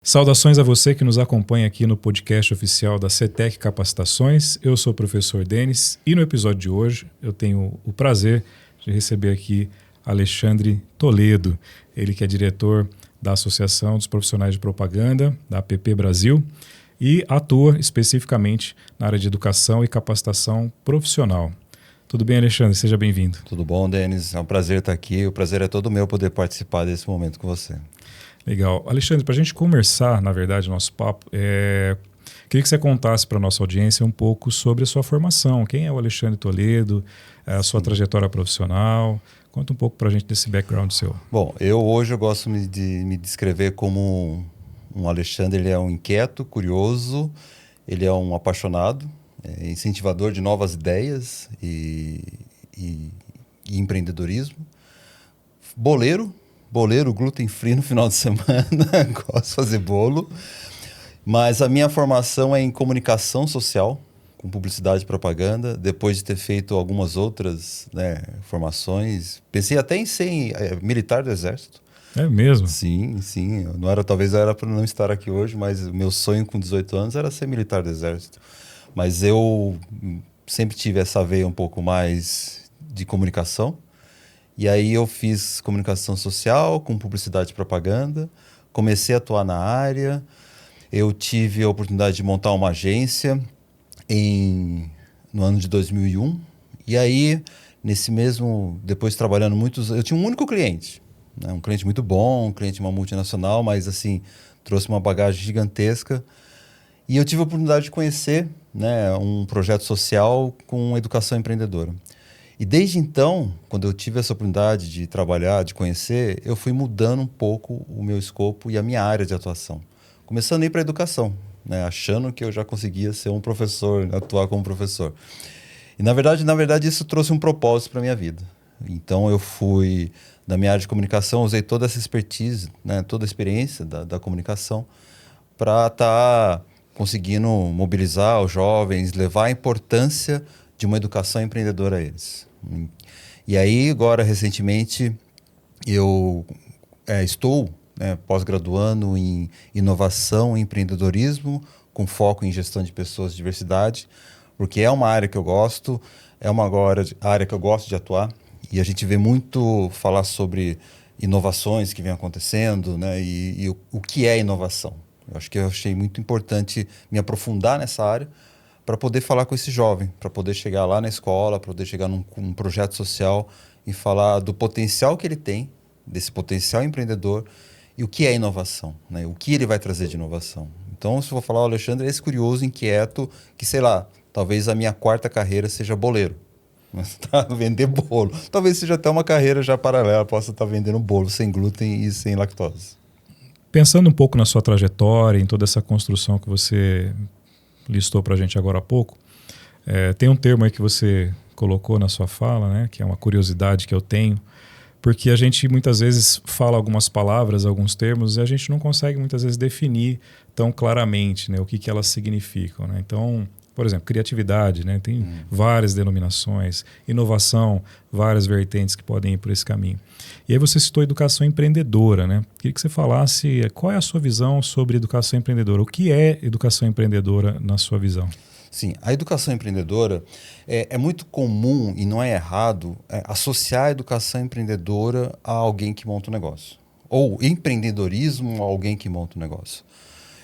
Saudações a você que nos acompanha aqui no podcast oficial da CETEC Capacitações. Eu sou o professor Denis e no episódio de hoje eu tenho o prazer de receber aqui Alexandre Toledo, ele que é diretor da Associação dos Profissionais de Propaganda, da APP Brasil, e atua especificamente na área de educação e capacitação profissional. Tudo bem, Alexandre? Seja bem-vindo. Tudo bom, Denis? É um prazer estar aqui. O prazer é todo meu poder participar desse momento com você. Legal. Alexandre, para a gente começar, na verdade, o nosso papo, queria que você contasse para a nossa audiência um pouco sobre a sua formação. Quem é o Alexandre Toledo, a sua trajetória profissional? Conta um pouco para a gente desse background seu. Bom, hoje eu gosto de me descrever como um Alexandre. Ele é um inquieto, curioso, ele é um apaixonado, incentivador de novas ideias e empreendedorismo. Boleiro, gluten free no final de semana, gosto de fazer bolo. Mas a minha formação é em comunicação social, com publicidade e propaganda. Depois de ter feito algumas outras formações, pensei até em ser militar do Exército. É mesmo? Sim. Talvez era para não estar aqui hoje, mas o meu sonho com 18 anos era ser militar do Exército. Mas eu sempre tive essa veia um pouco mais de comunicação. E aí eu fiz comunicação social com publicidade e propaganda, comecei a atuar na área. Eu tive a oportunidade de montar uma agência no ano de 2001. E aí, depois trabalhando eu tinha um único cliente, né? Um cliente muito bom, um cliente de uma multinacional, mas assim, trouxe uma bagagem gigantesca. E eu tive a oportunidade de conhecer, né, um projeto social com educação empreendedora. E desde então, quando eu tive essa oportunidade de trabalhar, de conhecer, eu fui mudando um pouco o meu escopo e a minha área de atuação. Começando a ir para a educação, né, achando que eu já conseguia ser um professor, atuar como professor. E na verdade isso trouxe um propósito para a minha vida. Então eu fui, da minha área de comunicação, usei toda essa expertise, né, toda a experiência da comunicação para estar conseguindo mobilizar os jovens, levar a importância de uma educação empreendedora a eles. E aí, agora, recentemente, eu estou pós-graduando em inovação e empreendedorismo, com foco em gestão de pessoas e diversidade, porque é uma área que eu gosto, é uma área que eu gosto de atuar, e a gente vê muito falar sobre inovações que vêm acontecendo, né, e o que é inovação. Eu achei muito importante me aprofundar nessa área, para poder falar com esse jovem, para poder chegar lá na escola, para poder chegar num projeto social e falar do potencial que ele tem, desse potencial empreendedor e o que é inovação, né? O que ele vai trazer de inovação. Então, se eu vou falar, o Alexandre é esse curioso, inquieto, que sei lá, talvez a minha quarta carreira seja boleiro, mas vender bolo. Talvez seja até uma carreira já paralela, possa estar vendendo bolo sem glúten e sem lactose. Pensando um pouco na sua trajetória, em toda essa construção que você listou para a gente agora há pouco, tem um termo aí que você colocou na sua fala, né, que é uma curiosidade que eu tenho, porque a gente muitas vezes fala algumas palavras, alguns termos, e a gente não consegue muitas vezes definir tão claramente, né, o que elas significam, né? Então, por exemplo, criatividade, né, tem várias denominações, inovação, várias vertentes que podem ir por esse caminho. E aí você citou educação empreendedora, né? Queria que você falasse qual é a sua visão sobre educação empreendedora. O que é educação empreendedora na sua visão? Sim, a educação empreendedora é muito comum e não é errado associar a educação empreendedora a alguém que monta um negócio. Ou empreendedorismo a alguém que monta um negócio.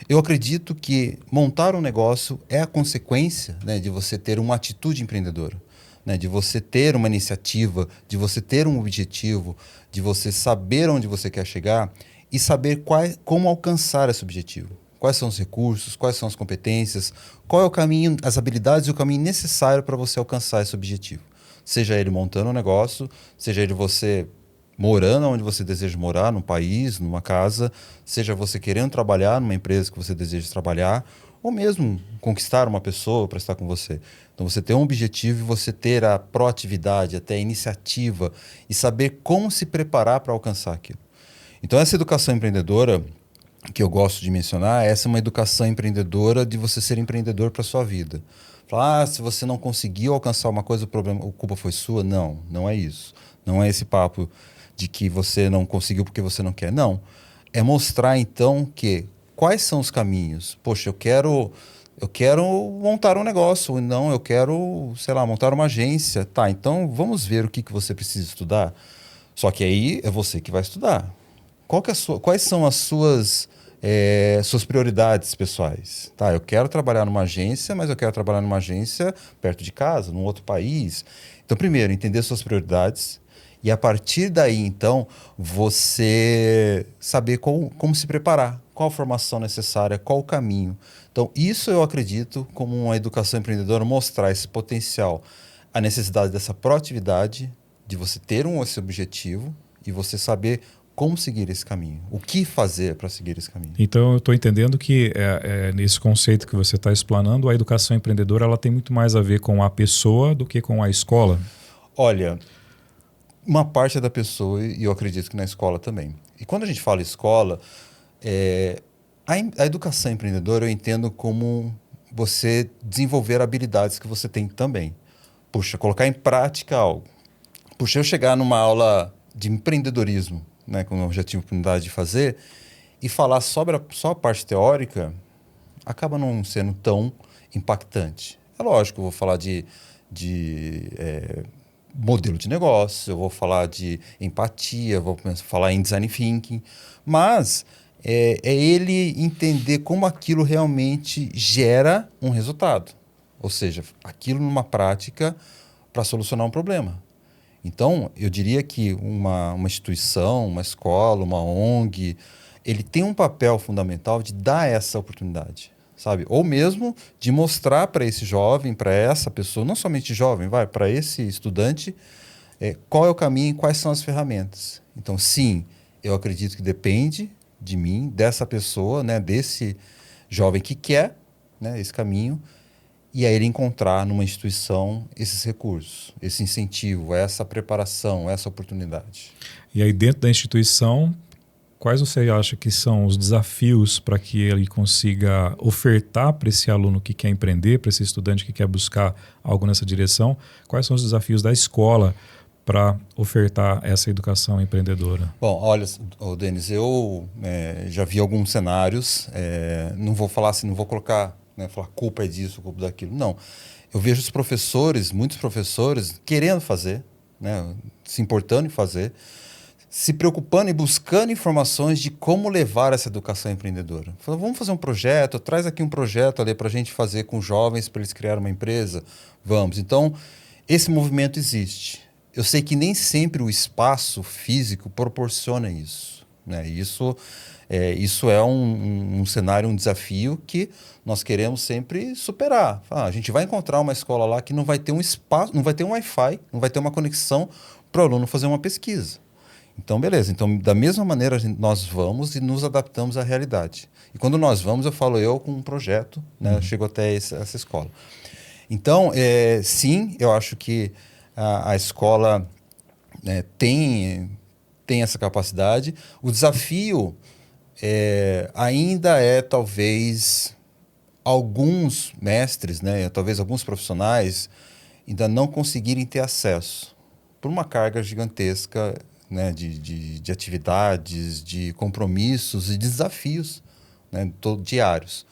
Eu acredito que montar um negócio é a consequência, né, de você ter uma atitude empreendedora, né, de você ter uma iniciativa, de você ter um objetivo, de você saber onde você quer chegar e saber como alcançar esse objetivo. Quais são os recursos, quais são as competências, qual é o caminho, as habilidades e o caminho necessário para você alcançar esse objetivo. Seja ele montando um negócio, seja ele você morando onde você deseja morar, num país, numa casa, seja você querendo trabalhar numa empresa que você deseja trabalhar, ou mesmo conquistar uma pessoa para estar com você. Então você ter um objetivo e você ter a proatividade, até a iniciativa e saber como se preparar para alcançar aquilo. Então essa educação empreendedora que eu gosto de mencionar, essa é uma educação empreendedora de você ser empreendedor para a sua vida. Falar, se você não conseguiu alcançar uma coisa, a culpa foi sua. Não, não é isso. Não é esse papo de que você não conseguiu porque você não quer. Não. É mostrar, então, que quais são os caminhos? Poxa, eu quero montar um negócio, ou não, eu quero, sei lá, montar uma agência. Tá, então vamos ver o que você precisa estudar. Só que aí é você que vai estudar. Quais são as suas prioridades pessoais? Tá, eu quero trabalhar numa agência, mas eu quero trabalhar numa agência perto de casa, num outro país. Então, primeiro, entender suas prioridades. E a partir daí, então, você saber como se preparar, qual a formação necessária, qual o caminho. Então, isso eu acredito como uma educação empreendedora, mostrar esse potencial, a necessidade dessa proatividade, de você ter esse objetivo e você saber como seguir esse caminho, o que fazer para seguir esse caminho. Então, eu estou entendendo que nesse conceito que você está explanando, a educação empreendedora ela tem muito mais a ver com a pessoa do que com a escola? Olha, uma parte é da pessoa e eu acredito que na escola também. E quando a gente fala escola, a educação empreendedora eu entendo como você desenvolver habilidades que você tem também. Puxa, colocar em prática algo. Puxa, eu chegar numa aula de empreendedorismo, né, como eu já tive a oportunidade de fazer, e falar só a parte teórica, acaba não sendo tão impactante. É lógico, eu vou falar de modelo de negócio, eu vou falar de empatia, vou falar em design thinking, mas é ele entender como aquilo realmente gera um resultado. Ou seja, aquilo numa prática para solucionar um problema. Então, eu diria que uma instituição, uma escola, uma ONG, ele tem um papel fundamental de dar essa oportunidade, sabe? Ou mesmo de mostrar para esse jovem, para essa pessoa, não somente jovem, para esse estudante, qual é o caminho e quais são as ferramentas. Então, sim, eu acredito que depende de mim, dessa pessoa, né, desse jovem que quer, né, esse caminho, e aí ele encontrar numa instituição esses recursos, esse incentivo, essa preparação, essa oportunidade. E aí dentro da instituição, quais você acha que são os desafios para que ele consiga ofertar para esse aluno que quer empreender, para esse estudante que quer buscar algo nessa direção? Quais são os desafios da escola para ofertar essa educação empreendedora? Bom, olha, Denis, eu já vi alguns cenários, não vou falar assim, não vou colocar, né, falar culpa é disso, culpa daquilo, não. Eu vejo os professores, muitos professores, querendo fazer, né, se importando em fazer, se preocupando e buscando informações de como levar essa educação empreendedora. Falando, vamos fazer um projeto, traz aqui um projeto ali para a gente fazer com jovens, para eles criarem uma empresa. Vamos. Então, esse movimento existe. Eu sei que nem sempre o espaço físico proporciona isso, né? Isso é um cenário, um desafio que nós queremos sempre superar. A gente vai encontrar uma escola lá que não vai ter um espaço, não vai ter um Wi-Fi, não vai ter uma conexão para o aluno fazer uma pesquisa. Então, beleza. Então, da mesma maneira, nós vamos e nos adaptamos à realidade. E quando nós vamos, eu falo eu com um projeto, né? Chego até essa escola. Então, sim, eu acho que a escola tem essa capacidade. O desafio ainda é, talvez, alguns mestres, né? Talvez alguns profissionais ainda não conseguirem ter acesso por uma carga gigantesca, né, de atividades, de compromissos e desafios, né, diários.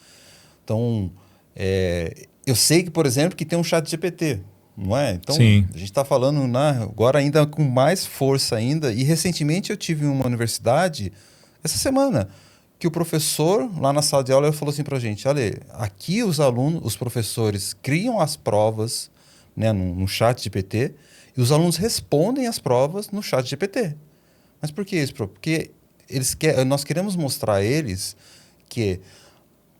Então, eu sei que, por exemplo, que tem um chat GPT, não é? Então, sim, a gente está falando agora ainda com mais força ainda. E recentemente eu tive uma universidade, essa semana, que o professor lá na sala de aula falou assim para a gente: olha, aqui os professores criam as provas, né, no chat GPT, e os alunos respondem as provas no chat GPT. Mas por que isso? Porque nós queremos mostrar a eles que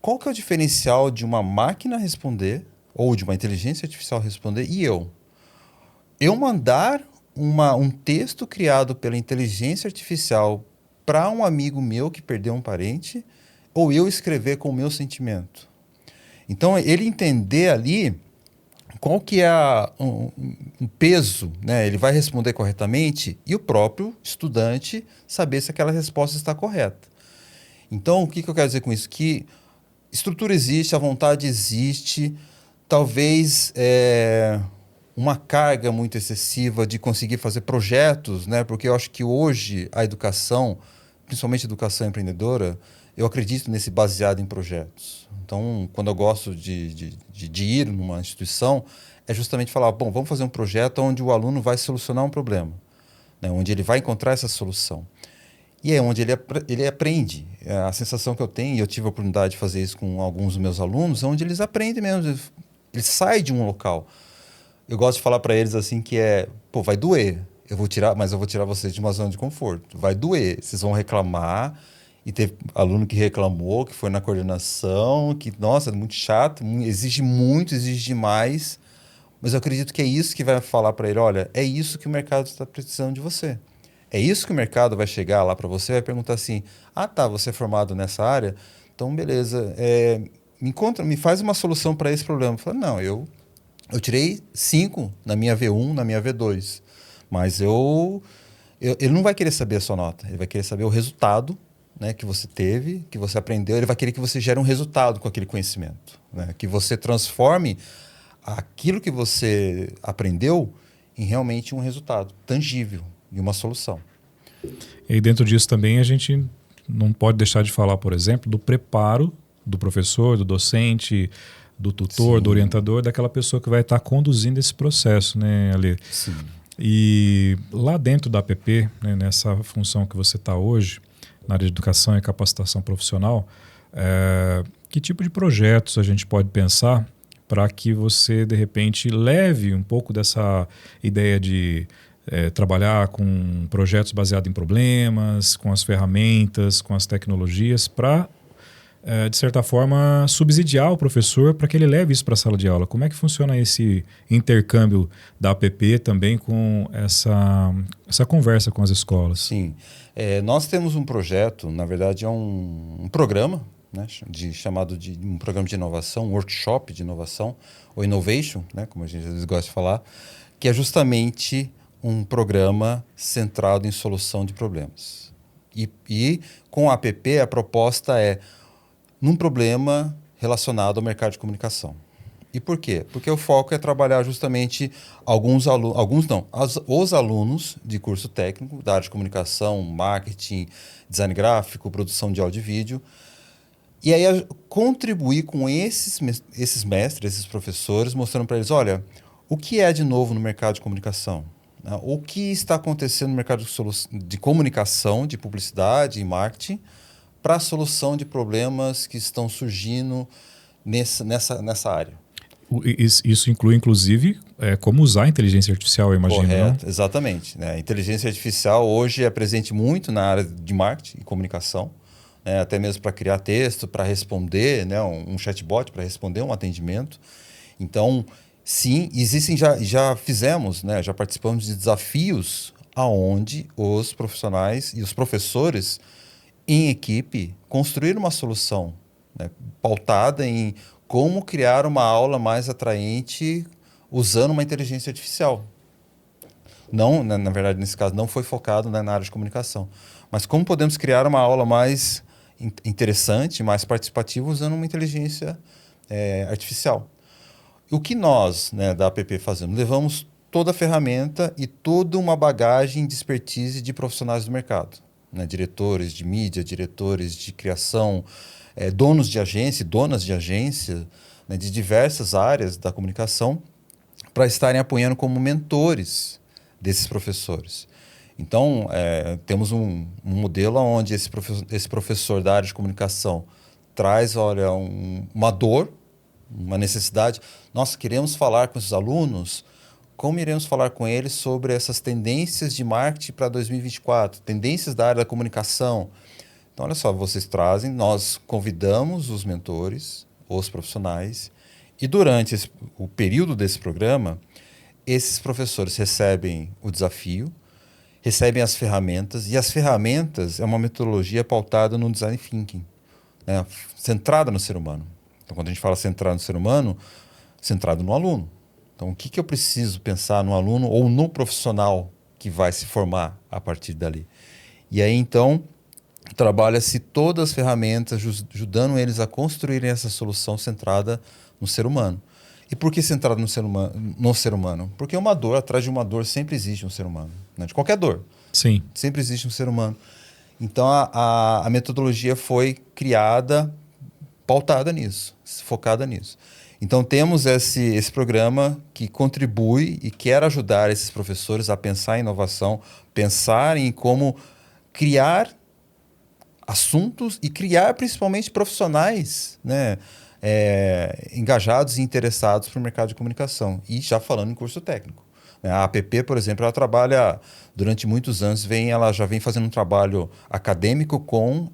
qual que é o diferencial de uma máquina responder ou de uma inteligência artificial responder e eu mandar um texto criado pela inteligência artificial para um amigo meu que perdeu um parente, ou eu escrever com o meu sentimento. Então, ele entender ali qual que é um peso, né? Ele vai responder corretamente e o próprio estudante saber se aquela resposta está correta. Então, o que eu quero dizer com isso? Que estrutura existe, a vontade existe, talvez uma carga muito excessiva de conseguir fazer projetos, né? Porque eu acho que hoje a educação principalmente educação empreendedora, eu acredito nesse baseado em projetos. Então, quando eu gosto de ir numa instituição, é justamente falar, bom, vamos fazer um projeto onde o aluno vai solucionar um problema, né? Onde ele vai encontrar essa solução. E é onde ele aprende. A sensação que eu tenho, e eu tive a oportunidade de fazer isso com alguns dos meus alunos, é onde eles aprendem mesmo. Eles saem de um local. Eu gosto de falar para eles assim que pô, vai doer. Mas eu vou tirar vocês de uma zona de conforto. Vai doer. Vocês vão reclamar. E teve aluno que reclamou, que foi na coordenação, que, nossa, é muito chato, exige muito, exige demais. Mas eu acredito que é isso que vai falar para ele, olha, é isso que o mercado está precisando de você. É isso que o mercado vai chegar lá para você e vai perguntar assim, ah, tá, você é formado nessa área? Então, beleza, me faz uma solução para esse problema. Eu falo, não, eu tirei 5 na minha V1, na minha V2. Mas ele não vai querer saber a sua nota, ele vai querer saber o resultado, né, que você teve, que você aprendeu. Ele vai querer que você gere um resultado com aquele conhecimento, né? Que você transforme aquilo que você aprendeu em realmente um resultado tangível e uma solução. E dentro disso também a gente não pode deixar de falar, por exemplo, do preparo do professor, do docente, do tutor, Sim. do orientador, daquela pessoa que vai estar conduzindo esse processo, né, Ale? Sim. E lá dentro da APP, né, nessa função que você está hoje, na área de educação e capacitação profissional, que tipo de projetos a gente pode pensar para que você, de repente, leve um pouco dessa ideia de trabalhar com projetos baseados em problemas, com as ferramentas, com as tecnologias, para, de certa forma, subsidiar o professor para que ele leve isso para a sala de aula? Como é que funciona esse intercâmbio da APP também com essa conversa com as escolas? Sim. Nós temos um projeto, na verdade é um programa, né, chamado de um programa de inovação, um workshop de inovação, ou innovation, né, como a gente às vezes gosta de falar, que é justamente um programa centrado em solução de problemas. E com a APP a proposta é num problema relacionado ao mercado de comunicação. E por quê? Porque o foco é trabalhar justamente os alunos de curso técnico, da área de comunicação, marketing, design gráfico, produção de áudio e vídeo, e aí contribuir com esses mestres, esses professores, mostrando para eles, olha, o que é de novo no mercado de comunicação? O que está acontecendo no mercado de comunicação, de publicidade e marketing, para a solução de problemas que estão surgindo nessa área. Isso inclui, inclusive, como usar a inteligência artificial, eu imagino. Correto, não? Exatamente. Né? A inteligência artificial hoje é presente muito na área de marketing e comunicação, né? Até mesmo para criar texto, para responder, né? Um chatbot para responder um atendimento. Então, sim, existem, já fizemos, né? Já participamos de desafios aonde os profissionais e os professores em equipe construíram uma solução, né? Pautada em como criar uma aula mais atraente usando uma inteligência artificial. Não, na verdade, nesse caso, não foi focado, né, na área de comunicação. Mas como podemos criar uma aula mais interessante, mais participativa, usando uma inteligência artificial. O que nós, né, da APP, fazemos? Levamos toda a ferramenta e toda uma bagagem de expertise de profissionais do mercado. Né, diretores de mídia, diretores de criação, donos de agência, donas de agência, né, de diversas áreas da comunicação, para estarem apoiando como mentores desses professores. Então, temos um modelo onde esse professor da área de comunicação traz, olha, uma dor, uma necessidade. Nós queremos falar com esses alunos, como iremos falar com eles sobre essas tendências de marketing para 2024, tendências da área da comunicação. Então, olha só, vocês trazem, nós convidamos os mentores, os profissionais, e durante o período desse programa, esses professores recebem o desafio, recebem as ferramentas, e as ferramentas é uma metodologia pautada no design thinking, né, centrada no ser humano. Então, quando a gente fala centrado no ser humano, centrado no aluno. Então, o que eu preciso pensar no aluno ou no profissional que vai se formar a partir dali? E aí, então, trabalha-se todas as ferramentas, ajudando eles a construírem essa solução centrada no ser humano. E por que centrado no ser humano? Porque atrás de uma dor, sempre existe um ser humano. Né? De qualquer dor. Sim. Sempre existe um ser humano. Então, a metodologia foi criada, pautada nisso, focada nisso. Então, temos esse programa que contribui e quer ajudar esses professores a pensar em inovação, pensar em como criar assuntos e criar principalmente profissionais, né, engajados e interessados para o mercado de comunicação. E já falando em curso técnico. A APP, por exemplo, ela trabalha durante muitos anos, ela já vem fazendo um trabalho acadêmico com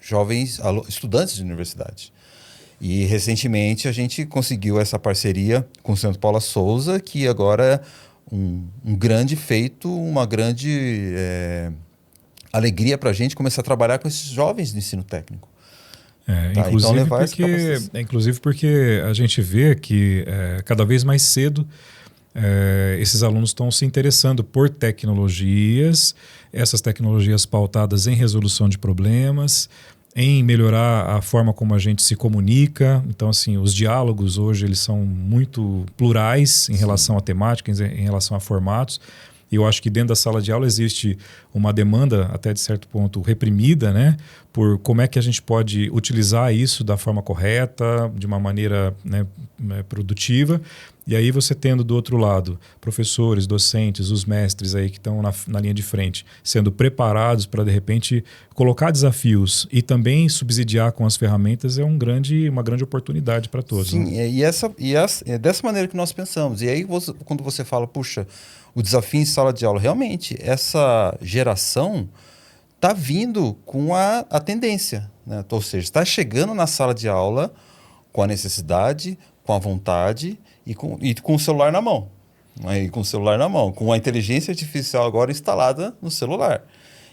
jovens estudantes de universidade. E recentemente a gente conseguiu essa parceria com o Centro Paula Souza, que agora é um grande feito, uma grande alegria para a gente começar a trabalhar com esses jovens do ensino técnico. Tá, inclusive, então inclusive porque a gente vê que cada vez mais cedo esses alunos estão se interessando por tecnologias, essas tecnologias pautadas em resolução de problemas, em melhorar a forma como a gente se comunica. Então, assim, os diálogos hoje eles são muito plurais em relação a temáticas, em relação a formatos. E eu acho que dentro da sala de aula existe uma demanda, até de certo ponto, reprimida, né? Por como é que a gente pode utilizar isso da forma correta, de uma maneira, né, produtiva. E aí você tendo do outro lado professores, docentes, os mestres aí que estão na linha de frente, sendo preparados para, de repente, colocar desafios e também subsidiar com as ferramentas é uma grande oportunidade para todos. Sim, né? É dessa maneira que nós pensamos. E aí, quando você fala, puxa, o desafio em sala de aula, realmente, essa geração está vindo com a tendência, né? Ou seja, está chegando na sala de aula com a necessidade, com a vontade e com o celular na mão. Aí, com o celular na mão, com a inteligência artificial agora instalada no celular.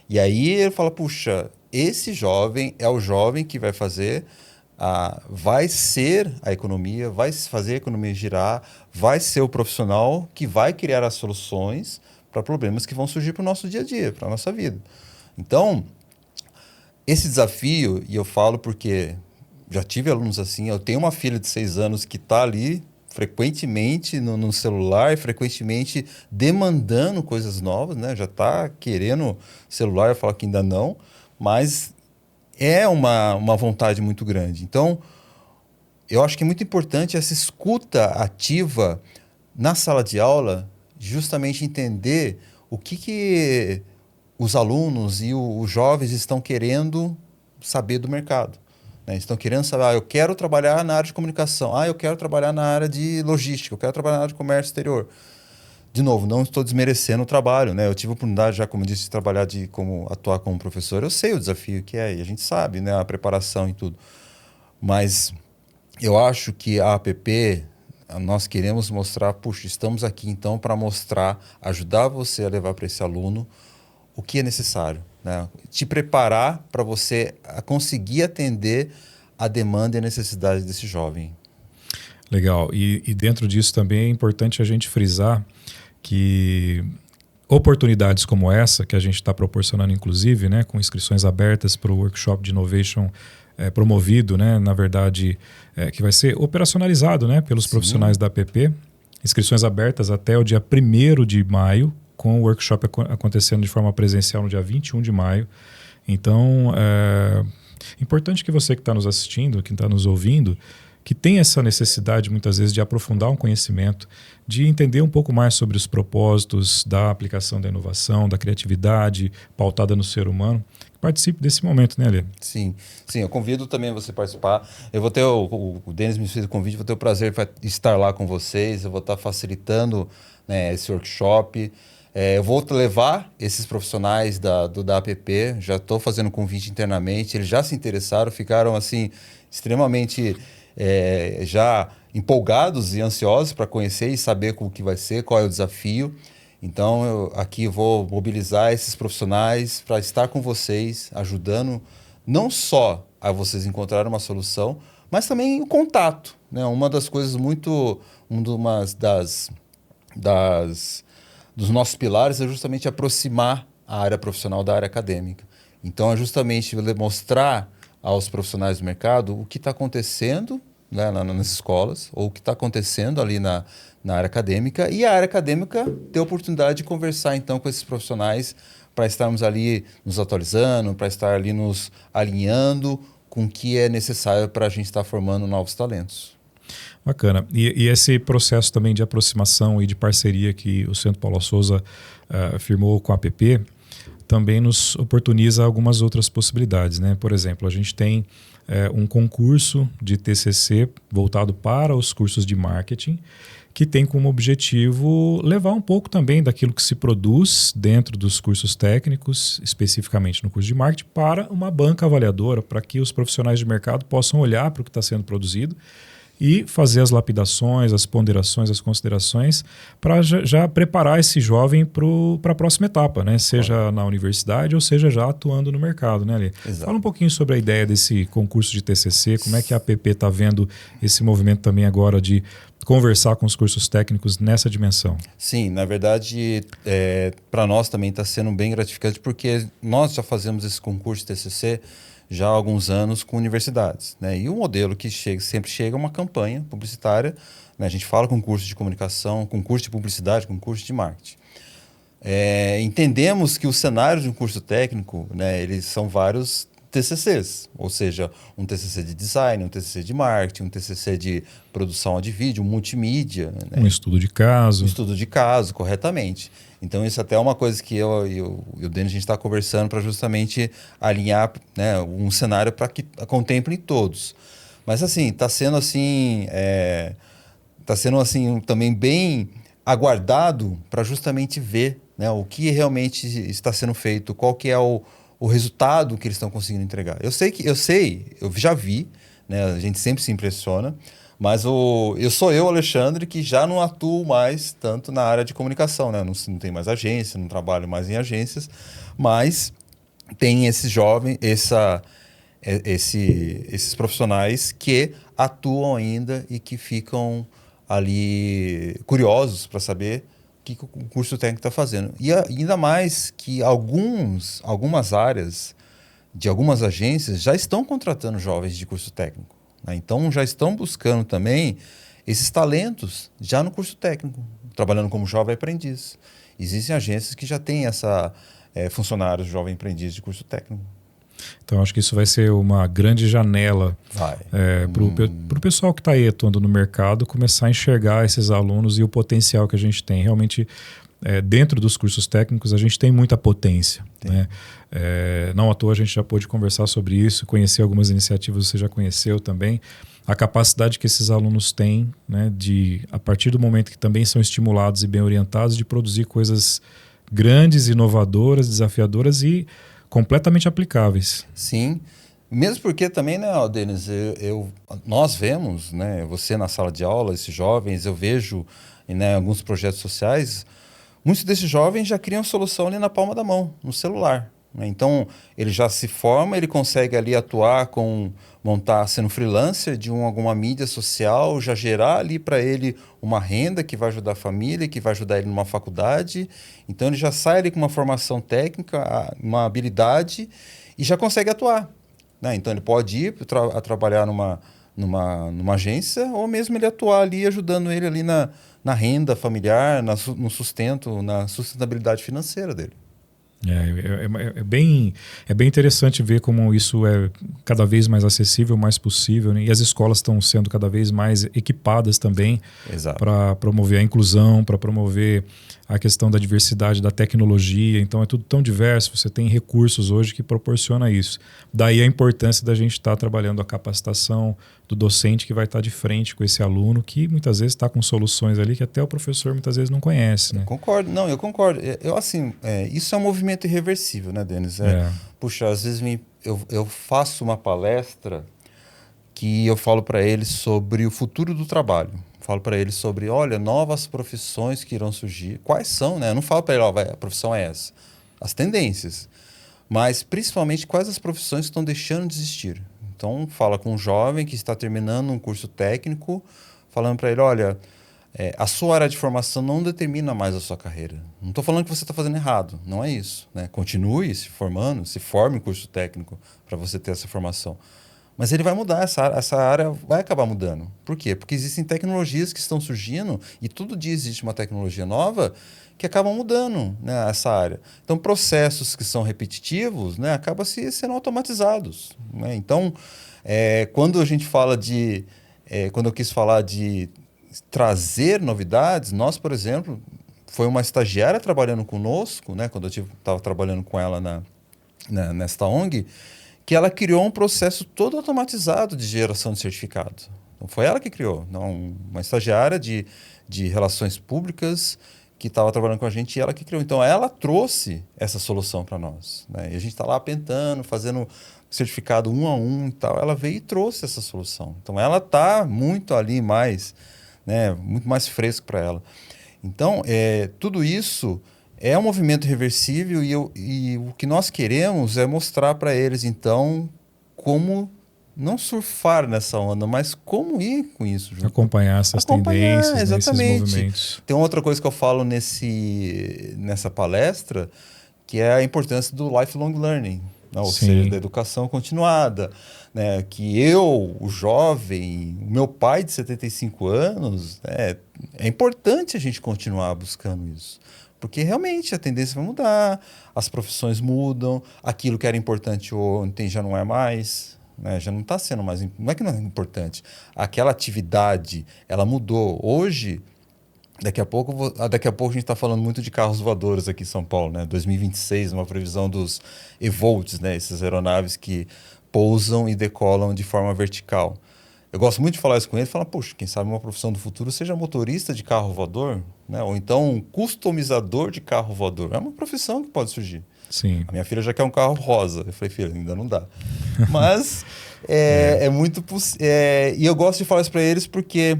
E aí ele fala, puxa, esse jovem é o jovem que vai fazer, vai ser a economia, vai fazer a economia girar, vai ser o profissional que vai criar as soluções para problemas que vão surgir para o nosso dia a dia, para a nossa vida. Então, esse desafio, e eu falo porque já tive alunos assim, eu tenho uma filha de 6 anos que está ali frequentemente no celular, frequentemente demandando coisas novas, né? Já está querendo celular, eu falo que ainda não, mas é uma vontade muito grande. Então, eu acho que é muito importante essa escuta ativa na sala de aula, justamente entender o que os alunos e os jovens estão querendo saber do mercado. Estão querendo saber, eu quero trabalhar na área de comunicação, eu quero trabalhar na área de logística, eu quero trabalhar na área de comércio exterior. De novo, não estou desmerecendo o trabalho, né? Eu tive a oportunidade já, como disse, de trabalhar, atuar como professor. Eu sei o desafio que é, e a gente sabe, né? A preparação e tudo. Mas eu acho que a APP, nós queremos mostrar, puxa, estamos aqui então para mostrar, ajudar você a levar para esse aluno o que é necessário, né? Te preparar para você conseguir atender a demanda e a necessidade desse jovem. Legal. E dentro disso também é importante a gente frisar que oportunidades como essa, que a gente está proporcionando inclusive, né, com inscrições abertas para o workshop de Innovation promovido, né, na verdade, que vai ser operacionalizado, né, pelos profissionais da APP, inscrições abertas até o dia 1º de maio, com o workshop acontecendo de forma presencial no dia 21 de maio. Então, é importante que você que está nos assistindo, que está nos ouvindo, que tem essa necessidade muitas vezes de aprofundar um conhecimento, de entender um pouco mais sobre os propósitos da aplicação da inovação, da criatividade pautada no ser humano, participe desse momento, né, Alê? Sim, eu convido também você a participar. Eu vou ter o Denis me fez o convite, vou ter o prazer de estar lá com vocês, eu vou estar facilitando, né, esse workshop. Eu vou levar esses profissionais da APP, já estou fazendo convite internamente, eles já se interessaram, ficaram assim extremamente já empolgados e ansiosos para conhecer e saber como que vai ser, qual é o desafio. Então, eu aqui vou mobilizar esses profissionais para estar com vocês, ajudando não só a vocês encontrar uma solução, mas também o contato, né? Uma das coisas dos nossos pilares é justamente aproximar a área profissional da área acadêmica. Então, é justamente mostrar aos profissionais do mercado o que está acontecendo né, nas escolas, ou o que está acontecendo ali na área acadêmica, e a área acadêmica ter a oportunidade de conversar então com esses profissionais para estarmos ali nos atualizando, para estar ali nos alinhando com o que é necessário para a gente estar formando novos talentos. Bacana. E esse processo também de aproximação e de parceria que o Centro Paulo Souza firmou com a APP também nos oportuniza algumas outras possibilidades, né? Por exemplo, a gente tem um concurso de TCC voltado para os cursos de marketing, que tem como objetivo levar um pouco também daquilo que se produz dentro dos cursos técnicos, especificamente no curso de marketing, para uma banca avaliadora, para que os profissionais de mercado possam olhar para o que está sendo produzido e fazer as lapidações, as ponderações, as considerações para já preparar esse jovem para a próxima etapa, né? Seja na universidade ou seja já atuando no mercado, né, Ali? Exato. Fala um pouquinho sobre a ideia desse concurso de TCC, como é que a APP está vendo esse movimento também agora de conversar com os cursos técnicos nessa dimensão. Sim, na verdade, para nós também está sendo bem gratificante, porque nós já fazemos esse concurso de TCC já há alguns anos com universidades, né? E o modelo que sempre chega é uma campanha publicitária, né? A gente fala com curso de comunicação, com curso de publicidade, com curso de marketing. Entendemos que o cenário de um curso técnico, né, eles são vários TCCs, ou seja, um TCC de design, um TCC de marketing, um TCC de produção de vídeo, multimídia. Né? Um estudo de caso. Um estudo de caso, corretamente. Então, isso até é uma coisa que eu e o Denis, a gente está conversando para justamente alinhar, né, um cenário para que contemplem todos. Mas, assim, está sendo assim também bem aguardado para justamente ver, né, o que realmente está sendo feito, qual que é o resultado que eles estão conseguindo entregar. Eu já vi, né, a gente sempre se impressiona, mas sou eu, Alexandre, que já não atuo mais tanto na área de comunicação, né? Não tem mais agência, não trabalho mais em agências, mas tem esses jovens, esses profissionais que atuam ainda e que ficam ali curiosos para saber o que o curso técnico está fazendo. E ainda mais que algumas áreas de algumas agências já estão contratando jovens de curso técnico. Né? Então, já estão buscando também esses talentos já no curso técnico, trabalhando como jovem aprendiz. Existem agências que já têm funcionários jovem aprendiz de curso técnico. Então, acho que isso vai ser uma grande janela para o pessoal que está aí atuando no mercado começar a enxergar esses alunos e o potencial que a gente tem. Realmente, dentro dos cursos técnicos, a gente tem muita potência. Né? Não à toa a gente já pôde conversar sobre isso, conhecer algumas iniciativas, você já conheceu também. A capacidade que esses alunos têm, né, de, a partir do momento que também são estimulados e bem orientados, de produzir coisas grandes, inovadoras, desafiadoras e completamente aplicáveis. Sim, mesmo porque também, né, Denis, nós vemos, né, você na sala de aula, esses jovens, eu vejo, né, alguns projetos sociais, muitos desses jovens já criam solução ali na palma da mão, no celular. Né? Então, ele já se forma, ele consegue ali atuar montar sendo freelancer de alguma mídia social, já gerar ali para ele uma renda que vai ajudar a família, que vai ajudar ele numa faculdade. Então, ele já sai ali com uma formação técnica, uma habilidade e já consegue atuar. Né? Então, ele pode ir a trabalhar numa agência ou mesmo ele atuar ali, ajudando ele ali na renda familiar, no sustento, na sustentabilidade financeira dele. É bem interessante ver como isso é cada vez mais acessível, mais possível, né? E as escolas estão sendo cada vez mais equipadas também para promover a inclusão, para promover a questão da diversidade da tecnologia. Então é tudo tão diverso, você tem recursos hoje que proporciona isso. Daí a importância da gente estar trabalhando a capacitação do docente que vai estar de frente com esse aluno que muitas vezes está com soluções ali que até o professor muitas vezes não conhece. Né? Eu concordo. Isso é um movimento irreversível, né, Denis? Puxa, às vezes eu faço uma palestra que eu falo para eles sobre o futuro do trabalho. Falo para eles sobre, olha, novas profissões que irão surgir. Quais são, né? Eu não falo para ele, a profissão é essa. As tendências. Mas, principalmente, quais as profissões que estão deixando de existir. Então, fala com um jovem que está terminando um curso técnico, falando para ele, olha, a sua área de formação não determina mais a sua carreira. Não estou falando que você está fazendo errado, não é isso. Né? Continue se formando, se forme em curso técnico para você ter essa formação. Mas ele vai mudar, essa área vai acabar mudando. Por quê? Porque existem tecnologias que estão surgindo e todo dia existe uma tecnologia nova que acabam mudando, né, essa área. Então, processos que são repetitivos, né, acabam sendo automatizados, né? Então, quando a gente fala quando eu quis falar de trazer novidades, nós, por exemplo, foi uma estagiária trabalhando conosco, né, quando eu estava trabalhando com ela nesta ONG, que ela criou um processo todo automatizado de geração de certificado. Então, foi ela que criou, não, uma estagiária de relações públicas que estava trabalhando com a gente e ela que criou. Então, ela trouxe essa solução para nós, né? E a gente está lá pentando, fazendo certificado um a um e tal. Ela veio e trouxe essa solução. Então, ela está muito ali mais, né, muito mais fresco para ela. Então, tudo isso é um movimento reversível e o que nós queremos é mostrar para eles, então, como não surfar nessa onda, mas como ir com isso junto. Acompanhar essas tendências, né, exatamente. esses movimentos. Tem outra coisa que eu falo nessa palestra, que é a importância do lifelong learning, né? Ou seja, da educação continuada. Né? Que o jovem, o meu pai de 75 anos, é importante a gente continuar buscando isso. Porque realmente a tendência vai mudar, as profissões mudam, aquilo que era importante ontem já não é mais, né? Já não está sendo mais... Não é que não é importante. Aquela atividade, ela mudou. Hoje, daqui a pouco a gente está falando muito de carros voadores aqui em São Paulo, né? 2026, uma previsão dos eVolts, né? Essas aeronaves que pousam e decolam de forma vertical. Eu gosto muito de falar isso com ele, falar, poxa, quem sabe uma profissão do futuro seja motorista de carro voador, né? Ou então um customizador de carro voador. É uma profissão que pode surgir. Sim. A minha filha já quer um carro rosa. Eu falei, filha, ainda não dá. Mas é muito possível. E eu gosto de falar isso para eles porque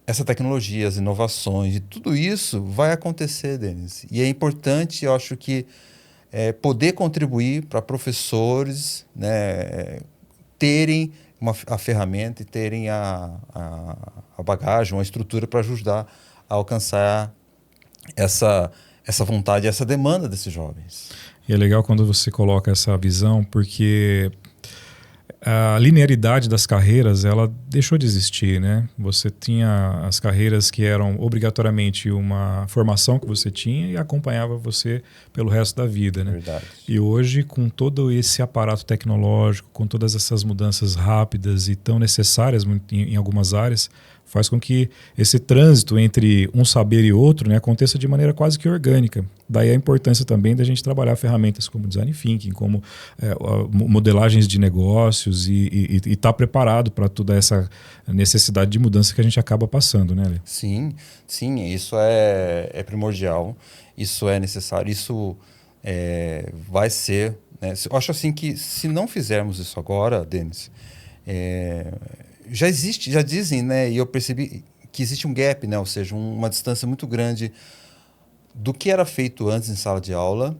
essa tecnologia, as inovações e tudo isso vai acontecer, Denis. E é importante, eu acho que, poder contribuir para professores, né, terem a ferramenta e terem a bagagem, a estrutura para ajudar a alcançar essa vontade, essa demanda desses jovens. E é legal quando você coloca essa visão, porque a linearidade das carreiras, ela deixou de existir, né? Você tinha as carreiras que eram obrigatoriamente uma formação que você tinha e acompanhava você pelo resto da vida, né? Verdade. E hoje, com todo esse aparato tecnológico, com todas essas mudanças rápidas e tão necessárias em algumas áreas, faz com que esse trânsito entre um saber e outro, né, aconteça de maneira quase que orgânica. Daí a importância também da gente trabalhar ferramentas como design thinking, como modelagens de negócios e estar preparado para toda essa necessidade de mudança que a gente acaba passando, né, Lê? Sim, isso é primordial, isso é necessário, isso vai ser... Né? Eu acho assim que se não fizermos isso agora, Denis, já dizem, né? E eu percebi que existe um gap, né? Ou seja, uma distância muito grande do que era feito antes em sala de aula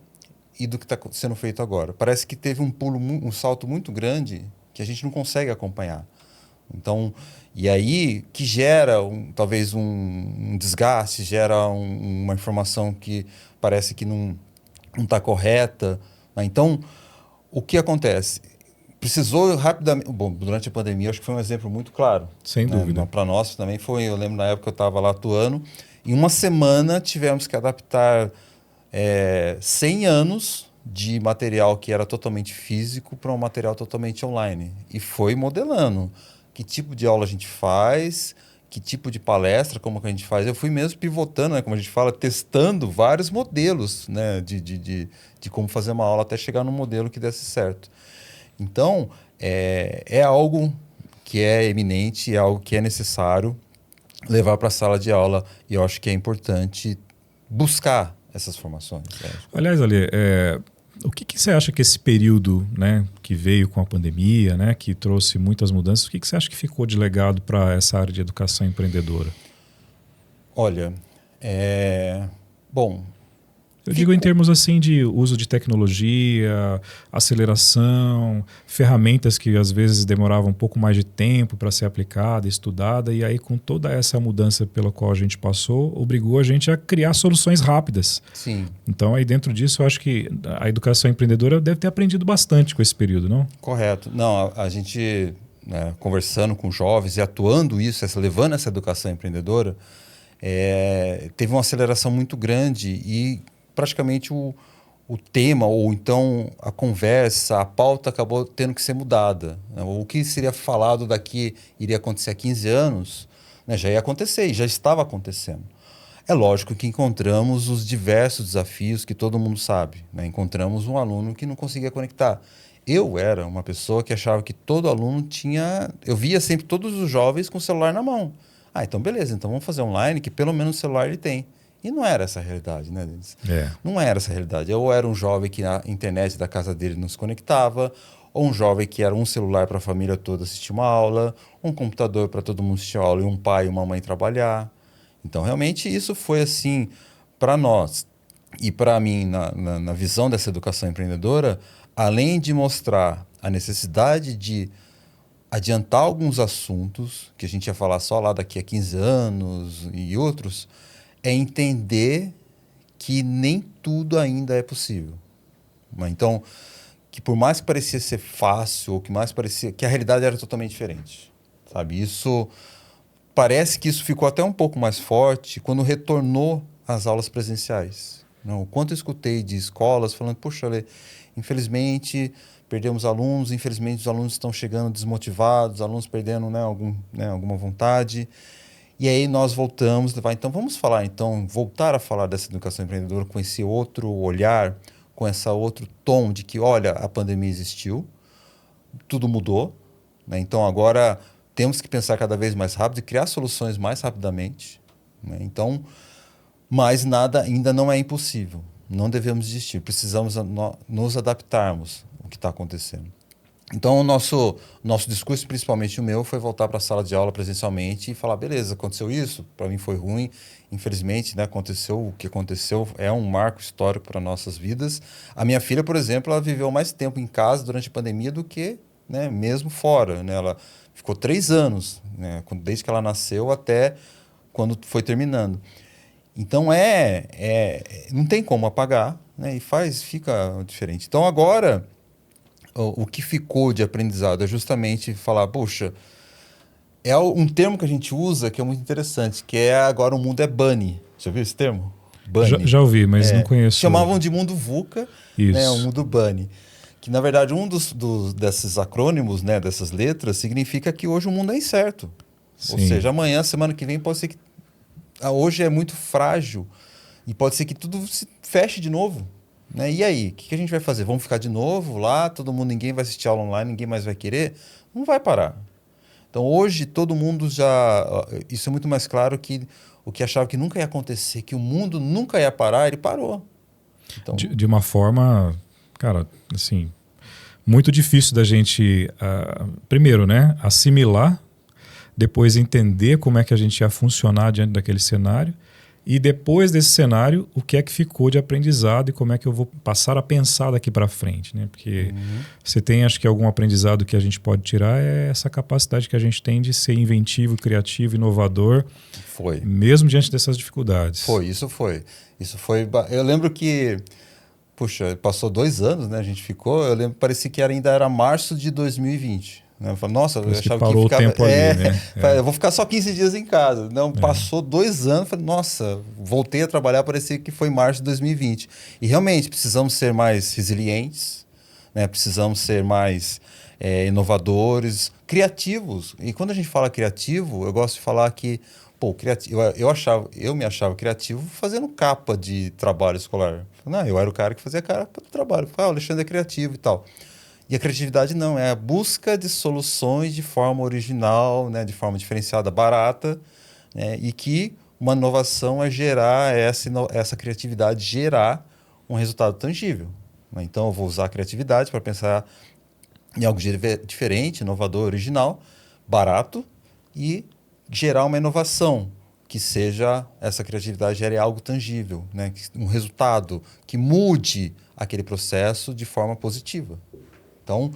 e do que está sendo feito agora. Parece que teve um salto muito grande que a gente não consegue acompanhar. Então, e aí que gera talvez um desgaste, gera uma informação que parece que não está correta, né? Então, o que acontece? Precisou rapidamente... Bom, durante a pandemia, acho que foi um exemplo muito claro. Sem dúvida. Para nós também foi... Eu lembro na época que eu estava lá atuando. Em uma semana, tivemos que adaptar 100 anos de material que era totalmente físico para um material totalmente online. E foi modelando. Que tipo de aula a gente faz, que tipo de palestra, como que a gente faz. Eu fui mesmo pivotando, né, como a gente fala, testando vários modelos, né, de como fazer uma aula até chegar num modelo que desse certo. Então, é algo que é eminente, é algo que é necessário levar para a sala de aula e eu acho que é importante buscar essas formações. Aliás, Ale, o que você acha que esse período, né, que veio com a pandemia, né, que trouxe muitas mudanças, o que você acha que ficou de legado para essa área de educação empreendedora? Olha, bom... Eu digo em termos assim de uso de tecnologia, aceleração, ferramentas que às vezes demoravam um pouco mais de tempo para ser aplicada, estudada, e aí com toda essa mudança pela qual a gente passou, obrigou a gente a criar soluções rápidas. Sim. Então aí dentro disso eu acho que a educação empreendedora deve ter aprendido bastante com esse período, não? Correto. Não, a gente né, conversando com jovens e atuando isso, levando essa educação empreendedora, teve uma aceleração muito grande e praticamente o tema, ou então a conversa, a pauta acabou tendo que ser mudada. Né? O que seria falado daqui iria acontecer há 15 anos, né, já ia acontecer e já estava acontecendo. É lógico que encontramos os diversos desafios que todo mundo sabe. Né? Encontramos um aluno que não conseguia conectar. Eu era uma pessoa que achava que todo aluno tinha... Eu via sempre todos os jovens com o celular na mão. Ah, então beleza, então vamos fazer online, que pelo menos o celular ele tem. E não era essa a realidade, né, Denis? Não era essa a realidade. Eu era um jovem que na internet da casa dele não se conectava, ou um jovem que era um celular para a família toda assistir uma aula, um computador para todo mundo assistir uma aula e um pai e uma mãe trabalhar. Então, realmente, isso foi assim, para nós e para mim, na visão dessa educação empreendedora, além de mostrar a necessidade de adiantar alguns assuntos, que a gente ia falar só lá daqui a 15 anos e outros, é entender que nem tudo ainda é possível. Então, que por mais que parecia ser fácil, ou que mais parecia que a realidade era totalmente diferente, sabe? Isso parece que isso ficou até um pouco mais forte quando retornou às aulas presenciais. Não, o quanto eu escutei de escolas falando, poxa, Lê, infelizmente perdemos alunos, infelizmente os alunos estão chegando desmotivados, alunos perdendo alguma vontade. E aí nós voltamos, então vamos falar, então voltar a falar dessa educação empreendedora com esse outro olhar, com esse outro tom de que, olha, a pandemia existiu, tudo mudou, né? Então agora temos que pensar cada vez mais rápido e criar soluções mais rapidamente, né? Então, mas nada ainda não é impossível, não devemos desistir, precisamos nos adaptarmos ao que está acontecendo. Então, o nosso discurso, principalmente o meu, foi voltar para a sala de aula presencialmente e falar, beleza, aconteceu isso, para mim foi ruim, infelizmente, né, aconteceu o que aconteceu, é um marco histórico para nossas vidas. A minha filha, por exemplo, ela viveu mais tempo em casa durante a pandemia do que, né, mesmo fora. Né? Ela ficou 3 anos, né, desde que ela nasceu até quando foi terminando. Então, não tem como apagar, né, e fica diferente. Então, agora... O que ficou de aprendizado é justamente falar, poxa, é um termo que a gente usa que é muito interessante, que é agora o mundo é bunny. Já viu esse termo? Bunny. Já ouvi, mas não conheço. Chamavam de mundo VUCA, né, o mundo bunny. Que, na verdade, um desses acrônimos, né, dessas letras, significa que hoje o mundo é incerto. Sim. Ou seja, amanhã, semana que vem, pode ser que... Hoje é muito frágil e pode ser que tudo se feche de novo. Né? E aí, o que a gente vai fazer? Vamos ficar de novo lá? Ninguém vai assistir aula online, ninguém mais vai querer? Não vai parar. Então, hoje, todo mundo já... Isso é muito mais claro que o que achava que nunca ia acontecer, que o mundo nunca ia parar, ele parou. Então... De uma forma, cara, assim, muito difícil da gente, primeiro, né, assimilar, depois entender como é que a gente ia funcionar diante daquele cenário, e depois desse cenário, o que é que ficou de aprendizado e como é que eu vou passar a pensar daqui para frente, né? Porque você tem, acho que algum aprendizado que a gente pode tirar é essa capacidade que a gente tem de ser inventivo, criativo, inovador. Foi. Mesmo diante dessas dificuldades. Isso foi. Eu lembro que, puxa, passou 2 anos, né? A gente ficou, eu lembro, parecia que ainda era março de 2020. Eu falei, nossa, eu achava que ficava... o tempo ali, né? Eu vou ficar só 15 dias em casa. Não, passou 2 anos, falei, nossa, voltei a trabalhar, parecia que foi março de 2020. E realmente, precisamos ser mais resilientes, né? Precisamos ser mais inovadores, criativos. E quando a gente fala criativo, eu gosto de falar que, pô, eu me achava criativo fazendo capa de trabalho escolar. Não, eu era o cara que fazia capa do trabalho. O Alexandre é criativo e tal. E a criatividade não, é a busca de soluções de forma original, né, de forma diferenciada, barata, né, e que uma inovação é gerar essa criatividade, gerar um resultado tangível. Né? Então, eu vou usar a criatividade para pensar em algo diferente, inovador, original, barato, e gerar uma inovação, que seja, essa criatividade gere algo tangível, né, um resultado que mude aquele processo de forma positiva. Então,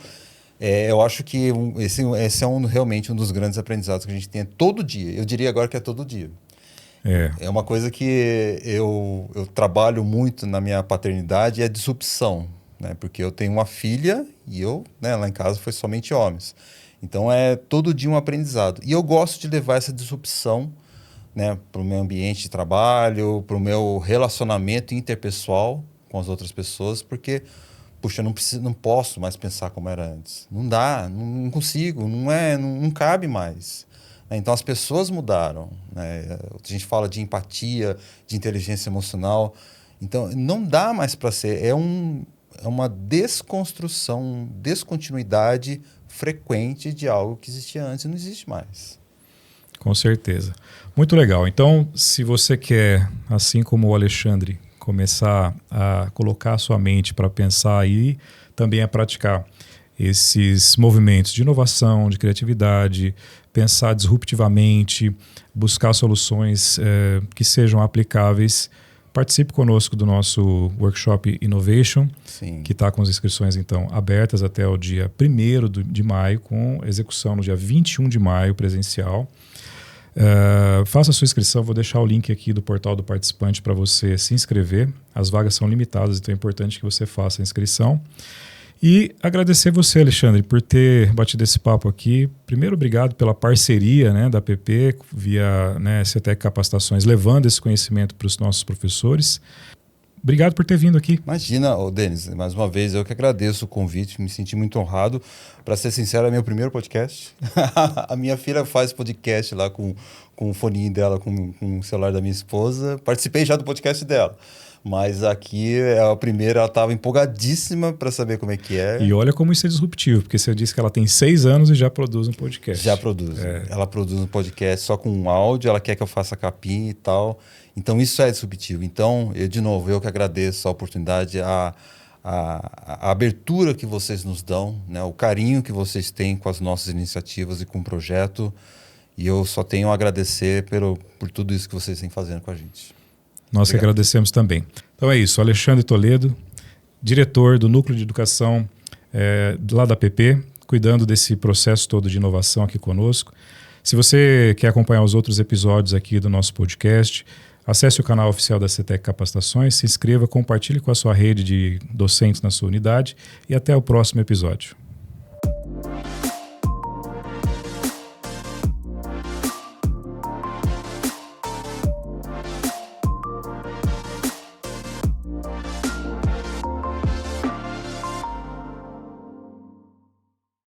eu acho que esse é realmente um dos grandes aprendizados que a gente tem todo dia. Eu diria agora que é todo dia. É uma coisa que eu trabalho muito na minha paternidade, é a disrupção. Né? Porque eu tenho uma filha e né, lá em casa foi somente homens. Então é todo dia um aprendizado. E eu gosto de levar essa disrupção, né, para o meu ambiente de trabalho, para o meu relacionamento interpessoal com as outras pessoas, porque, puxa, eu não posso mais pensar como era antes. Não dá, não consigo, não cabe mais. Então as pessoas mudaram, né? A gente fala de empatia, de inteligência emocional. Então não dá mais para ser. É uma desconstrução, descontinuidade frequente de algo que existia antes e não existe mais. Com certeza. Muito legal. Então, se você quer, assim como o Alexandre, começar a colocar a sua mente para pensar e também a praticar esses movimentos de inovação, de criatividade, pensar disruptivamente, buscar soluções que sejam aplicáveis, participe conosco do nosso workshop Innovation, Sim. que está com as inscrições então abertas até o dia 1º de maio, com execução no dia 21 de maio presencial. Faça a sua inscrição, vou deixar o link aqui do portal do participante para você se inscrever. As vagas são limitadas, então é importante que você faça a inscrição. E agradecer você, Alexandre, por ter batido esse papo aqui. Primeiro, obrigado pela parceria, né, da PP via, né, CETEC Capacitações, levando esse conhecimento para os nossos professores. Obrigado por ter vindo aqui. Imagina, Denis, mais uma vez, eu que agradeço o convite, me senti muito honrado. Para ser sincero, é meu primeiro podcast. A minha filha faz podcast lá com o foninho dela, com o celular da minha esposa. Participei já do podcast dela. Mas aqui é a primeira, ela estava empolgadíssima para saber como é que é. E olha como isso é disruptivo, porque você disse que ela tem 6 anos e já produz um podcast. Já produz. Ela produz um podcast só com um áudio, ela quer que eu faça a capinha e tal. Então isso é disruptivo. Então, eu que agradeço a oportunidade, a abertura que vocês nos dão, né? O carinho que vocês têm com as nossas iniciativas e com o projeto. E eu só tenho a agradecer por tudo isso que vocês têm fazendo com a gente. Nós que agradecemos também. Então é isso, Alexandre Toledo, diretor do Núcleo de Educação lá da PP, cuidando desse processo todo de inovação aqui conosco. Se você quer acompanhar os outros episódios aqui do nosso podcast, acesse o canal oficial da CETEC Capacitações, se inscreva, compartilhe com a sua rede de docentes na sua unidade e até o próximo episódio.